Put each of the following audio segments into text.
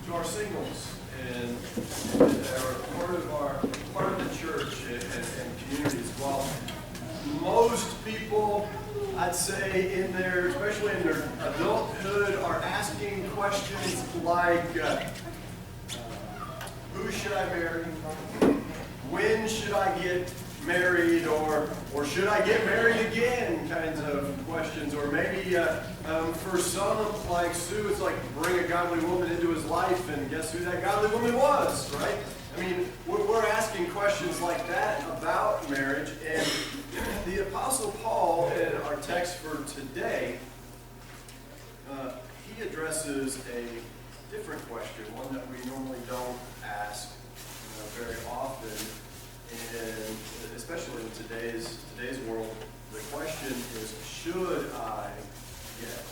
to our singles and are part of the church and communities. While most people, I'd say, especially in their adulthood, are asking questions like, who should I marry? When should I get married? Or should I get married again? Kinds of questions. Or maybe for some, like Sue, it's like bring a godly woman into his life, and guess who that godly woman was, right? I mean, we're asking questions like that about marriage, and the Apostle Paul, in our text for today, he addresses a different question, one that we normally don't ask very often, and especially in today's world. The question is, should I get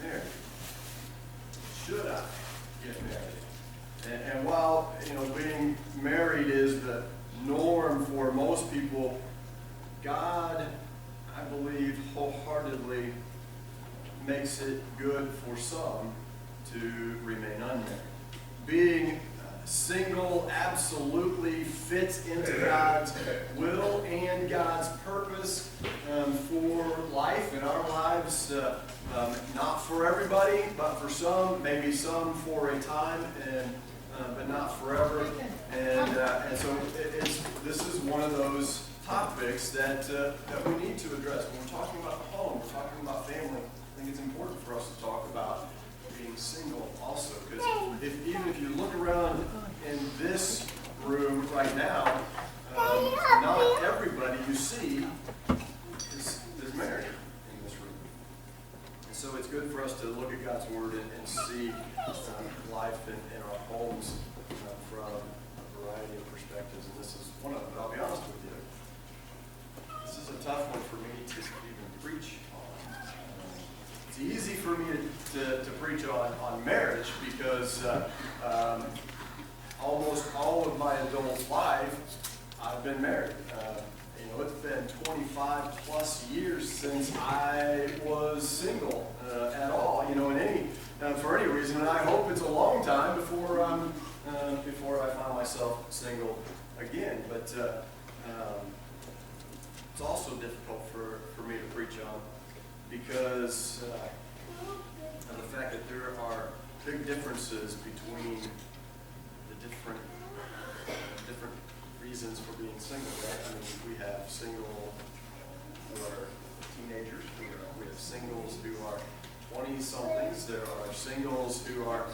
married? Should I get married? And while being married is the norm for most people, God, I believe, wholeheartedly makes it good for some to remain unmarried. Being single absolutely fits into God's will and God's purpose for life in our lives. Not for everybody, but for some, maybe some for a time, but not forever. And so this is one of those topics that we need to address. When we're talking about the home, we're talking about family, I think it's important for us to talk about being single also. Because even if you look around in this room right now, not everybody you see is married in this room. And so it's good for us to look at God's Word and see life in our homes from a variety of perspectives. And this is one of them. But I'll be honest with you. This is a tough one for me to even preach on. It's easy for me to preach on marriage because almost all of my adult life I've been married. It's been 25 plus years since I was single at all. For any reason, and I hope it's a long time before I find myself single again. But it's also difficult for me to preach on because of the fact that there are big differences between the different reasons for being single, right? I mean, we have single who are teenagers, we have singles who are 20-somethings, there are singles who are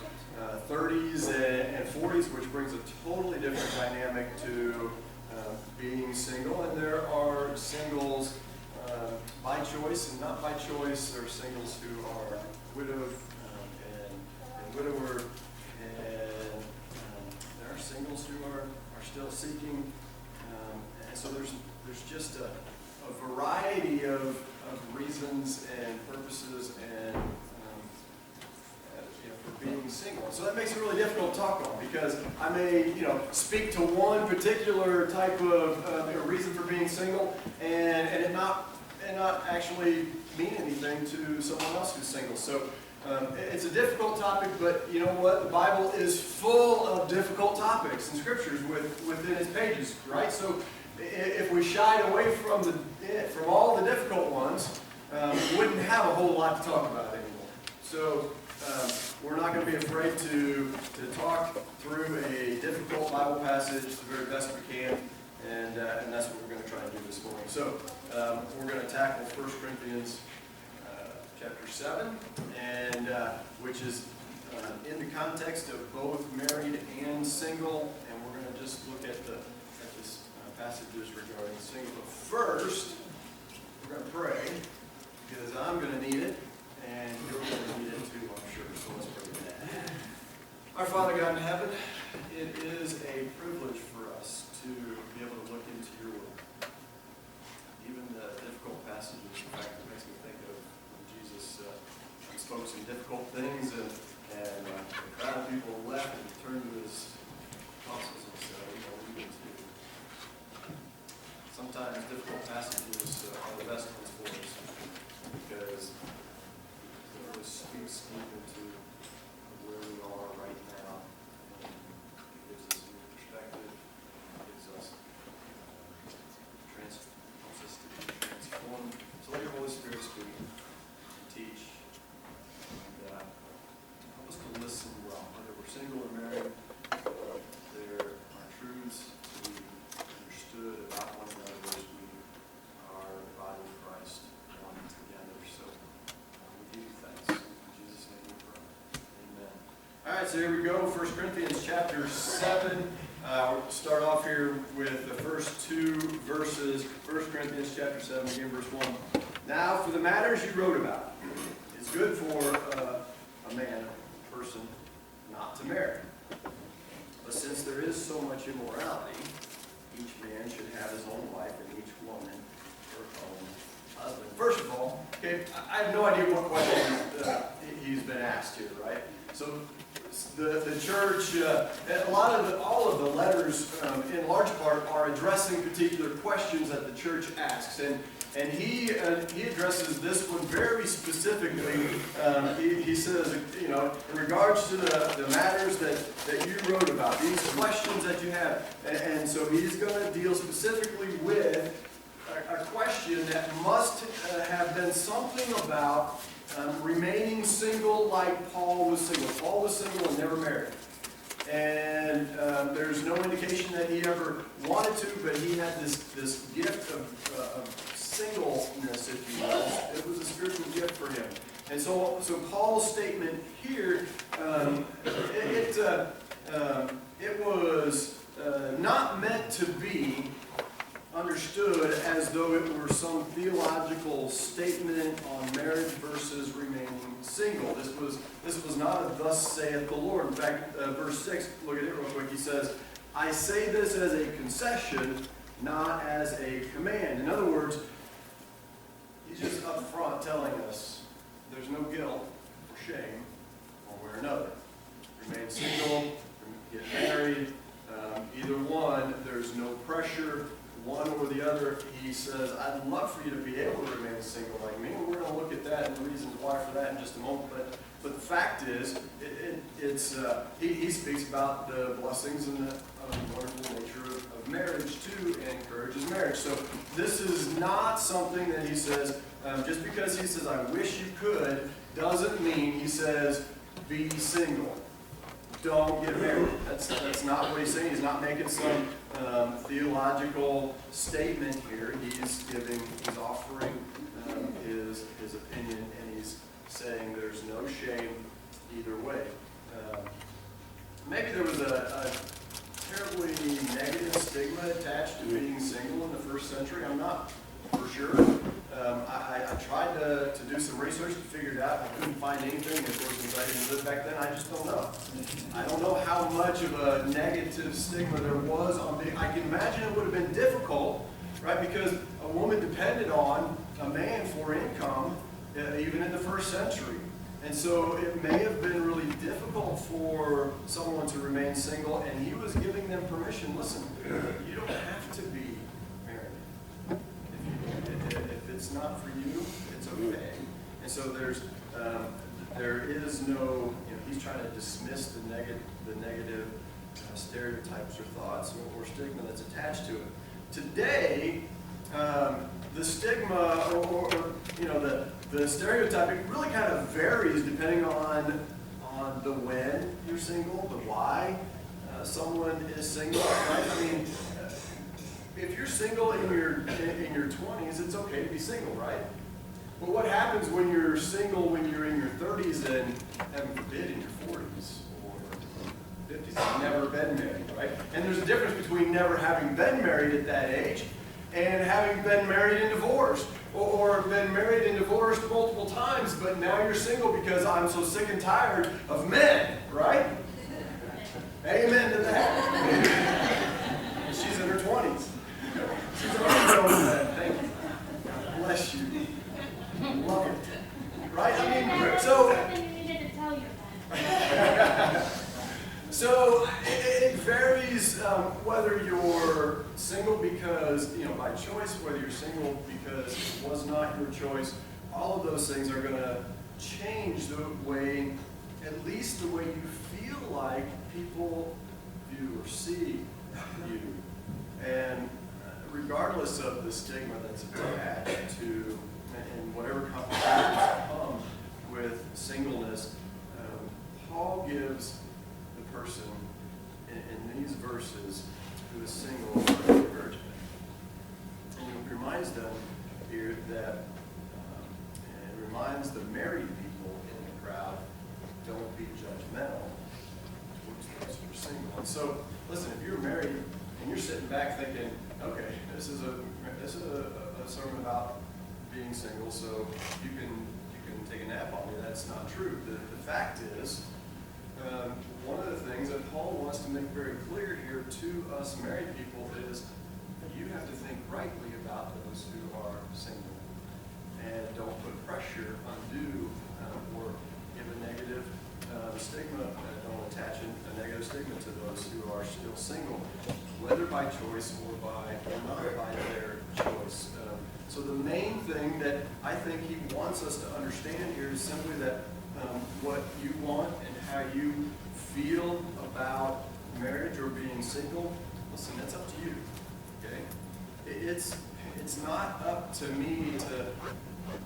30s and 40s, which brings a totally different dynamic to being single, and there are singles by choice and not by choice. There are singles who are widowed and widower, and there are singles who are still seeking, and so there's just a variety of reasons and purposes and for being single. So that makes it really difficult to talk on because I may speak to one particular type of reason for being single and it not actually mean anything to someone else who's single. So it's a difficult topic, but you know what? The Bible is full of difficult topics and scriptures within its pages, right? So if we shied away from all the difficult ones, we wouldn't have a whole lot to talk about anymore. So we're not going to be afraid to talk through a difficult Bible passage the very best we can, and that's what we're going to try and do this morning. So we're going to tackle 1 Corinthians chapter 7, and which is in the context of both married and single, and we're going to just look at this passages regarding single. But first, we're going to pray, because I'm going to need it, and you're going to need it too, I'm sure. So let's pray for that. Our Father God in heaven, it is a privilege for us to be able to look into your word. Even the difficult passages, in fact, it makes me think of Jesus spoke some difficult things, and the crowd of people left and turned to his apostles and said, we can too. Sometimes difficult passages are the best ones for us because it really speaks deep into where we are right now right, so here we go, 1 Corinthians chapter 7. We'll start off here with the first two verses. 1 Corinthians chapter 7, begin verse 1. Now, for the matters you wrote about, it's good for a man, a person, not to marry. But since there is so much immorality, each man should have his own wife and each woman her own husband. First of all, okay, I have no idea what question he's been asked here, right? So the church, all of the letters, in large part, are addressing particular questions that the church asks, and he addresses this one very specifically. He says, you know, in regards to the matters that you wrote about, these questions that you have, and so he's going to deal specifically with a question that must have been something about remaining single like Paul was single. Paul was single and never married. And there's no indication that he ever wanted to, but he had this gift of singleness, if you will. It was a spiritual gift for him. And so Paul's statement here, it was not meant to be understood as though it were some theological statement on marriage versus remaining single. This was not a thus saith the Lord. In fact, verse 6, look at it real quick. He says, I say this as a concession, not as a command. In other words, he's just up front telling us there's no guilt or shame one way or another. Remain single, get married, either one, there's no pressure. One or the other, he says, I'd love for you to be able to remain single like me. And we're going to look at that and the reasons why for that in just a moment. But the fact is, he speaks about the blessings and the wonderful nature of marriage too, and encourages marriage. So this is not something that he says, just because he says, I wish you could, doesn't mean he says, be single. Don't get married. That's not what he's saying. He's not making some theological statement here. He's offering his opinion, and he's saying there's no shame either way. Maybe there was a terribly negative stigma attached to being single in the first century. I'm not for sure. I tried to do some research to figure it out. I couldn't find anything. Of course, since I didn't live back then, I just don't know. I don't know how much of a negative stigma there was on being. I can imagine it would have been difficult, right? Because a woman depended on a man for income, even in the first century. And so it may have been really difficult for someone to remain single, and he was giving them permission. Listen, you don't have to be married. If it's not for you, it's okay. And so there is no, he's trying to dismiss the negative stereotypes or thoughts or stigma that's attached to it. Today, the stigma or the stereotype, it really kind of varies depending on the when you're single, the why someone is single, right? I mean, if you're single in your 20s, it's okay to be single, right? But what happens when you're single when you're in your 30s and, heaven forbid, in your 40s or 50s? You've never been married, right? And there's a difference between never having been married at that age and having been married and divorced, or been married and divorced multiple times, but now you're single because I'm so sick and tired of men, right? Amen to that. She's in her 20s. She's already known that. Thank you. God bless you. Love it. Right? I mean, so it varies whether you're single because, by choice, whether you're single because it was not your choice. All of those things are going to change the way, at least the way you feel like people view or see you. And regardless of the stigma that's attached to, and whatever complications come with singleness, Paul gives the person in these verses who is single encouragement. And he reminds them here that, and reminds the married people in the crowd, don't be judgmental single. And so, listen, if you're married and you're sitting back thinking, okay, this is a sermon about being single, so you can take a nap on me. That's not true. The fact is, one of the things that Paul wants to make very clear here to us married people is that you have to think rightly about those who are single, and don't put pressure undue or give a negative stigma. Don't attach a negative stigma to those who are still single, whether by choice or not by their choice. So the main thing that I think he wants us to understand here is simply that what you want and how you feel about marriage or being single, listen, that's up to you. Okay? It's not up to me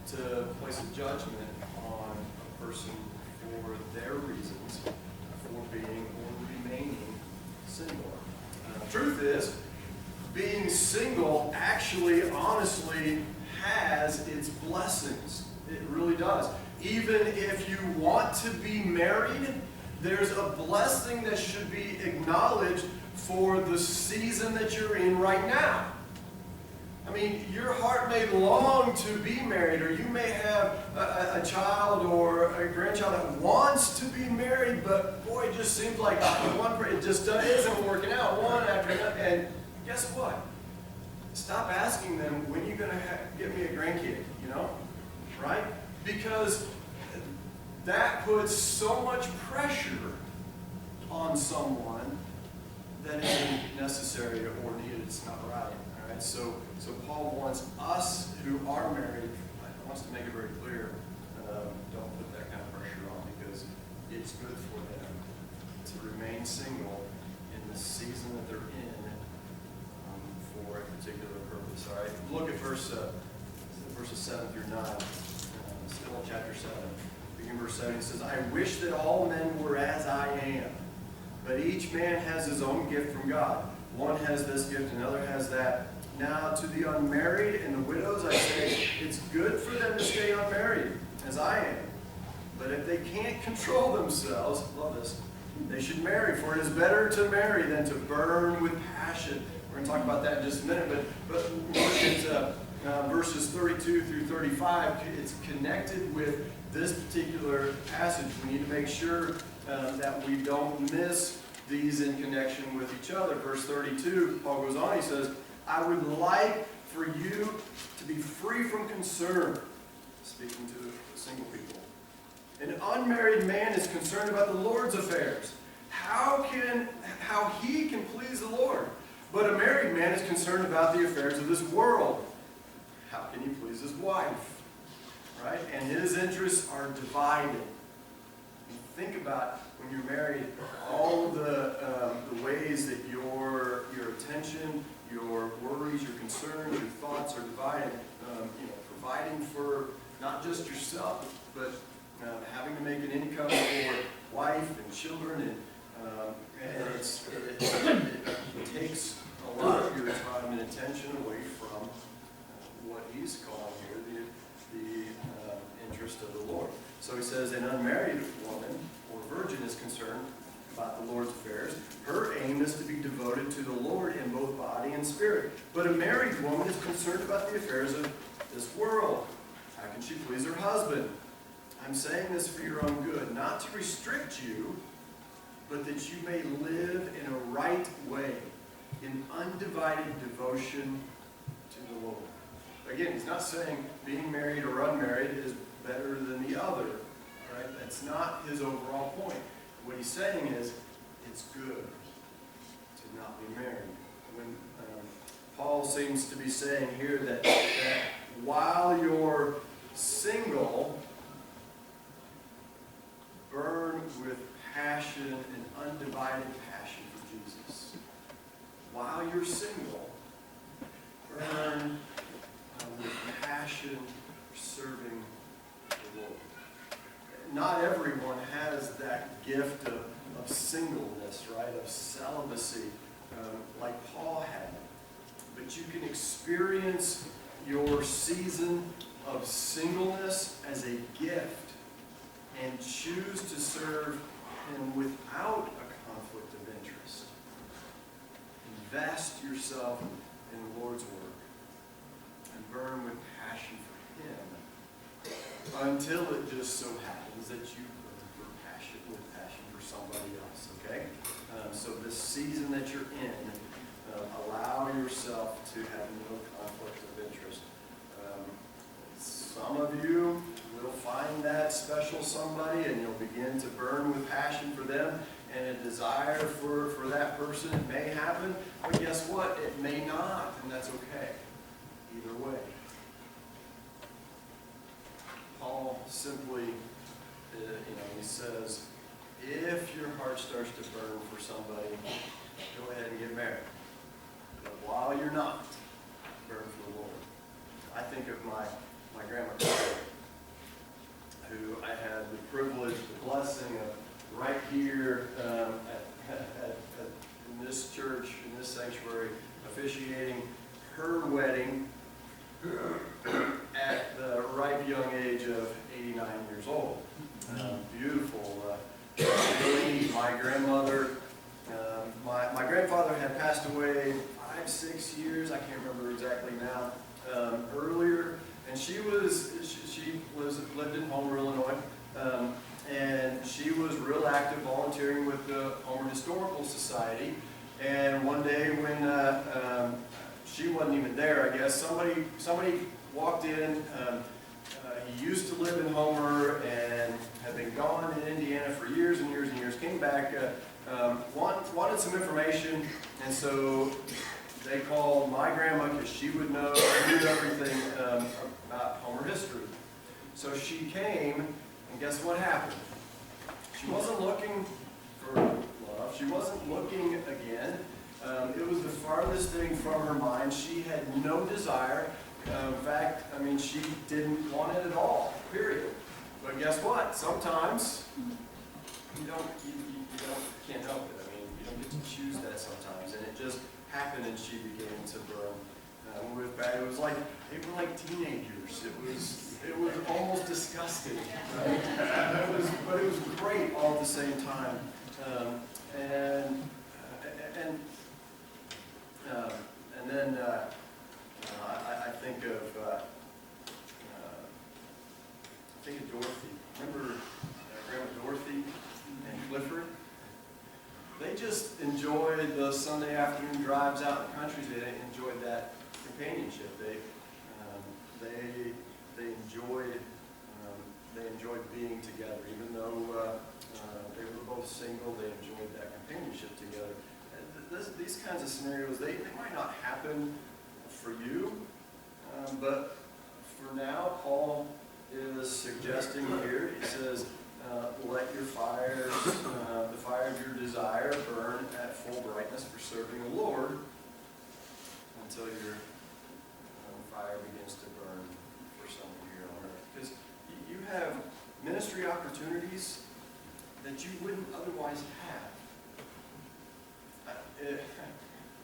to place a judgment on a person for their reasons for being or remaining single. Truth is, being single actually, honestly, has its blessings. It really does. Even if you want to be married, there's a blessing that should be acknowledged for the season that you're in right now. I mean, your heart may long to be married, or you may have a child or a grandchild that wants to be married, but boy, it just seems like it just isn't working out, one after another. And guess what? Stop asking them, when are you going to get me a grandkid, right? Because that puts so much pressure on someone that isn't necessary or needed. It's not right. All right. So Paul wants us who are married, wants to make it very clear, don't put that kind of pressure on, because it's good for them to remain single in the season that they're in for a particular purpose. All right. Look at verses 7 through 9. Still in chapter 7. Beginning verse 7, he says, I wish that all men were as I am, but each man has his own gift from God. One has this gift, another has that. Now to the unmarried and the widows I say, it's good for them to stay unmarried, as I am. But if they can't control themselves, love this, they should marry, for it is better to marry than to burn with passion. We're going to talk about that in just a minute, but look at verses 32 through 35. It's connected with this particular passage. We need to make sure that we don't miss these in connection with each other. Verse 32, Paul goes on, he says, I would like for you to be free from concern, speaking to the single people. An unmarried man is concerned about the Lord's affairs, how he can please the Lord. But a married man is concerned about the affairs of this world. How can he please his wife? Right? And his interests are divided. You think about when you're married, all the ways that your attention, your worries, your concerns, your thoughts are divided. Providing for not just yourself, but having to make an income for wife and children, and it takes a lot of your time and attention away from what he's calling here, the interest of the Lord. So he says, an unmarried woman or virgin is concerned about the Lord's affairs. Her aim is to be devoted to the Lord in both body and spirit. But a married woman is concerned about the affairs of this world. How can she please her husband? I'm saying this for your own good, not to restrict you, but that you may live in a right way, in undivided devotion to the Lord. Again, he's not saying being married or unmarried is better than the other. Right? That's not his overall point. What he's saying is, it's good to not be married. When Paul seems to be saying here that while you're single, burn with passion and undivided passion for Jesus. While you're single, burn with passion for serving the Lord. Not everyone has that gift of singleness, right, of celibacy, like Paul had. But you can experience your season of singleness as a gift and choose to serve Him without a conflict of interest. yourself in the Lord's work and burn with passion for Him until it just so happens that you burn with passion for somebody else, okay? So this season that you're in, allow yourself to have no conflict of interest. Some of you will find that special somebody and you'll begin to burn with passion for them and a desire for that person. It may happen, but guess what? It may not, and that's okay. Either way. Paul simply, he says, if your heart starts to burn for somebody, go ahead and get married. But while you're not, burn for the Lord. I think of my grandma, who I had the privilege, the blessing of right here in this church, in this sanctuary, officiating her wedding at the ripe young age of 89 years old. Beautiful. Really, my grandmother, my grandfather had passed away 5-6 years, I can't remember exactly now, earlier, and she lived in Homer, Illinois, and she was real active volunteering with the Homer Historical Society. And one day when she wasn't even there, I guess, somebody walked in. He used to live in Homer and had been gone in Indiana for years and years and years. Came back, wanted some information, and so they called my grandma because she would knew everything about Homer history. So she came, and guess what happened? She wasn't looking for love. She wasn't looking again. It was the farthest thing from her mind. She had no desire. In fact, she didn't want it at all, period. But guess what? Sometimes you can't help it. You don't get to choose that sometimes. And it just happened, and she began to burn with that. It was like, they were like teenagers. It was almost disgusting. Right? But it was great all at the same time. And then I think of Dorothy. Remember Grandma Dorothy and Clifford? They just enjoyed the Sunday afternoon drives out in the country. They enjoyed that companionship. They enjoyed being together, even though they were both single. They enjoyed that companionship together. These kinds of scenarios, they might not happen for you, but for now, Paul is suggesting here, he says, let your fires, the fire of your desire burn at full brightness for serving the Lord until your fire begins to burn for somebody here on earth. Because you have ministry opportunities that you wouldn't otherwise have.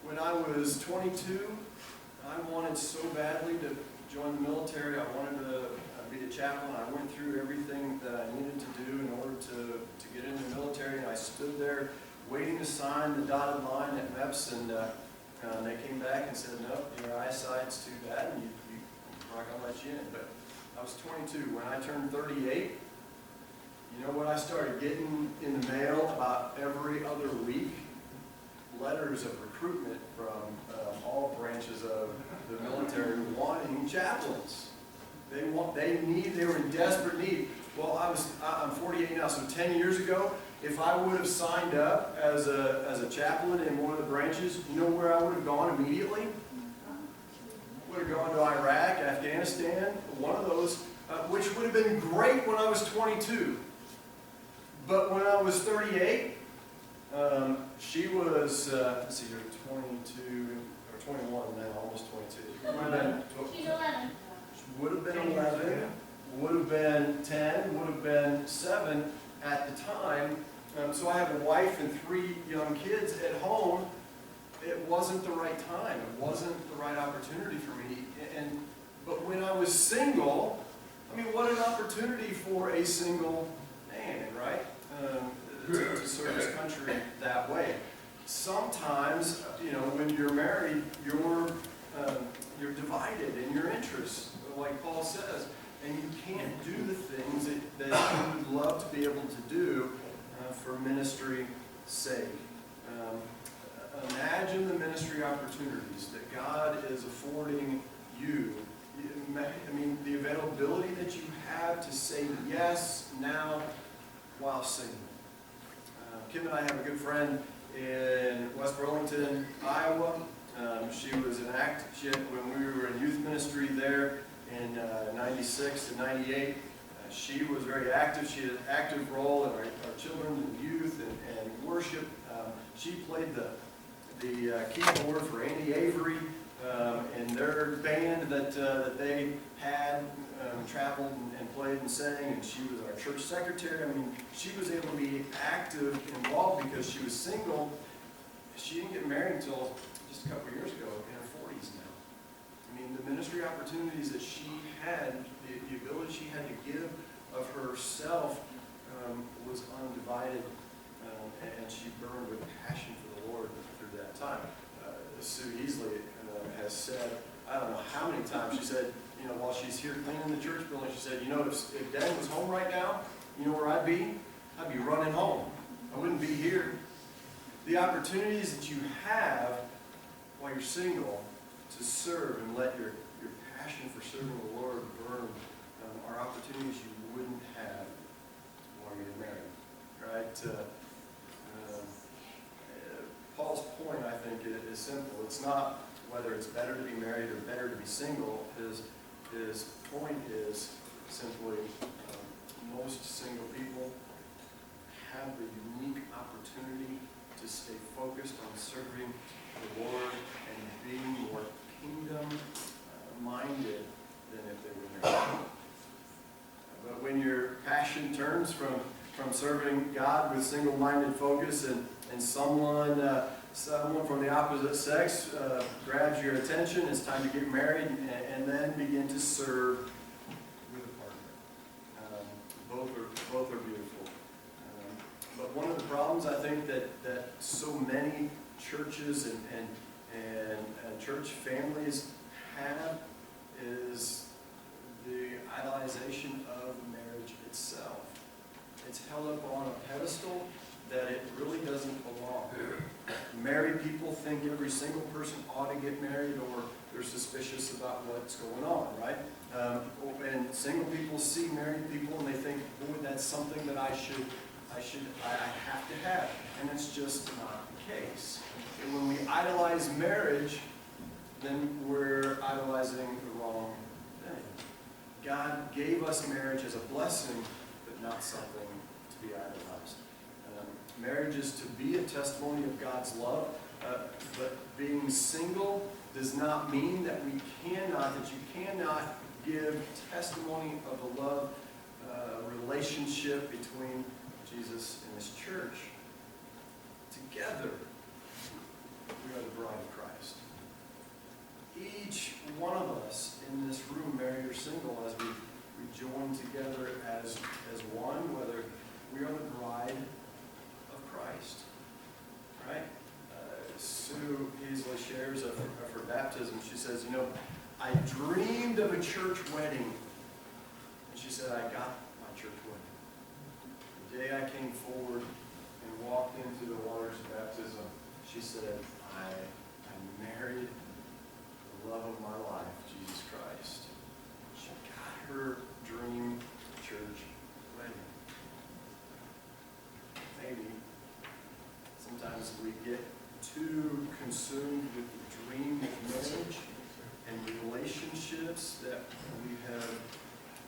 When I was 22, I wanted so badly to join the military. I wanted to be a chaplain. I went through everything that I needed to do in order to get into the military. And I stood there waiting to sign the dotted line at MEPS, and they came back and said, no, your eyesight's too bad, and we're not going to let you in. But I was 22. When I turned 38, you know what I started getting in the mail about every other week? Letters of recruitment from all branches of the military wanting chaplains. They were in desperate need. Well, I'm 48 now, so 10 years ago, if I would have signed up as a chaplain in one of the branches, you know where I would have gone immediately? Would have gone to Iraq, Afghanistan, one of those, which would have been great when I was 22. But when I was 38, she was, let's see, you're 22, or 21 now, almost 22. She's 11. Would have been 11, would have been 10, would have been 7 at the time. So I have a wife and 3 young kids at home. It wasn't the right time. It wasn't the right opportunity for me. But when I was single, what an opportunity for a single man, right? To serve his country that way. sometimes, when you're married, you're divided in your interests, like Paul says, and you can't do the things that you would love to be able to do for ministry's sake. Imagine the ministry opportunities that God is affording you. I mean, the availability that you have to say yes now while single. Kim and I have a good friend in West Burlington, Iowa. She was when we were in youth ministry there in 96 to 98. She was very active. She had an active role in our children and youth and worship. She played the keyboard for Andy Avery and their band that they had traveled and played and sang, and she was our church secretary. I mean, she was able to be active, involved because she was single. She didn't get married until just a couple of years ago, in her 40s now. I mean, the ministry opportunities that she had, the ability she had to give of herself was undivided, and she burned with passion for the Lord through that time. Sue Easley has said, I don't know how many times, she said, while she's here cleaning the church building, she said, if Dad was home right now, you know where I'd be? I'd be running home. I wouldn't be here. The opportunities that you have while you're single to serve and let your passion for serving the Lord burn are opportunities you wouldn't have while you're married, right? Paul's point, I think, is simple. It's not whether it's better to be married or better to be single. His point is simply most single people have the unique opportunity to stay focused on serving the Lord and being more kingdom-minded than if they were married. But when your passion turns from serving God with single-minded focus and someone from the opposite sex grabs your attention, it's time to get married and then begin to serve with a partner. Both are beautiful. But one of the problems I think that so many churches and church families have is the idolization of marriage itself. It's held up on a pedestal that it really doesn't belong. Married people think every single person ought to get married, or they're suspicious about what's going on, right? And single people see married people and they think, boy, that's something that I have to have. And it's just not the case. And when we idolize marriage, then we're idolizing the wrong thing. God gave us marriage as a blessing, but not something to be idolized. Marriage is to be a testimony of God's love, but being single does not mean that you cannot give testimony of the love relationship between Jesus and His church. Together, we are the bride of Christ. Each one of us in this room, married or single, as we join together as one, whether we are the bride of Christ. Right? Sue Easley shares of her baptism. She says, I dreamed of a church wedding. And she said, I got my church wedding. The day I came forward and walked into the waters of baptism, she said, I married the love of my life, Jesus Christ. She got her dream church wedding. Maybe sometimes we get too consumed with the dream of marriage and relationships that we have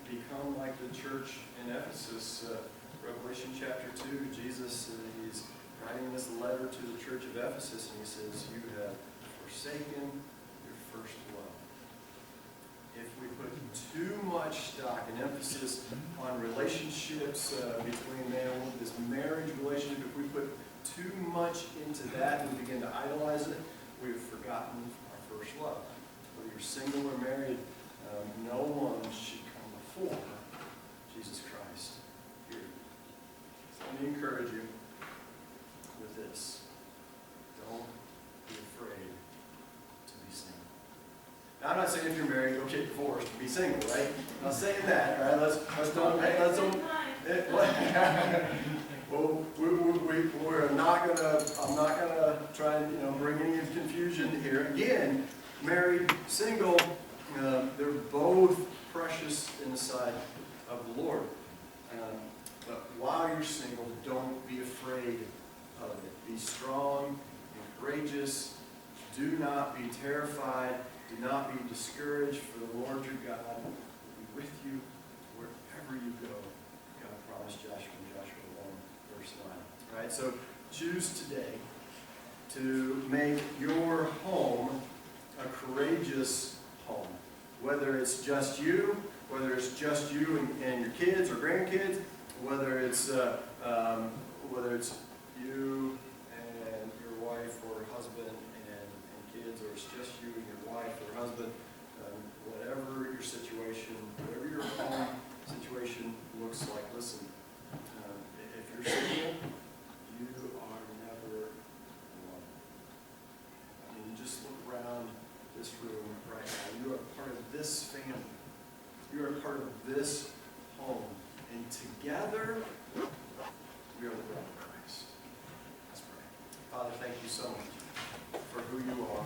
become like the church in Ephesus. Revelation chapter 2, Jesus is writing this letter to the church of Ephesus, and he says, you have forsaken your first love. If we put too much stock and emphasis on relationships between man and woman, this marriage relationship, if we put too much into that and begin to idolize it, we've forgotten our first love. Whether you're single or married, no one should come before Jesus Christ. Period. So let me encourage you with this. I'm not saying if you're married, go get divorced, be single, right? I'm not saying that, right? Let's don't, well, we're not gonna, I'm not gonna try and, bring any confusion here. Again, married, single, they're both precious in the sight of the Lord. But while you're single, don't be afraid of it. Be strong and courageous. Do not be terrified. Do not be discouraged, for the Lord your God will be with you wherever you go. God promised Joshua in Joshua 1, verse 9. Right? So choose today to make your home a courageous home. Whether it's just you, and your kids or grandkids, whether it's you and your wife or husband and kids, or it's just you and your wife or husband, whatever your situation, whatever your home situation looks like. Listen, if you're single, you are never alone. I mean, just look around this room right now. You are part of this family. You are part of this home. And together, we are the bride of Christ. Let's pray. Father, thank you so much for who you are.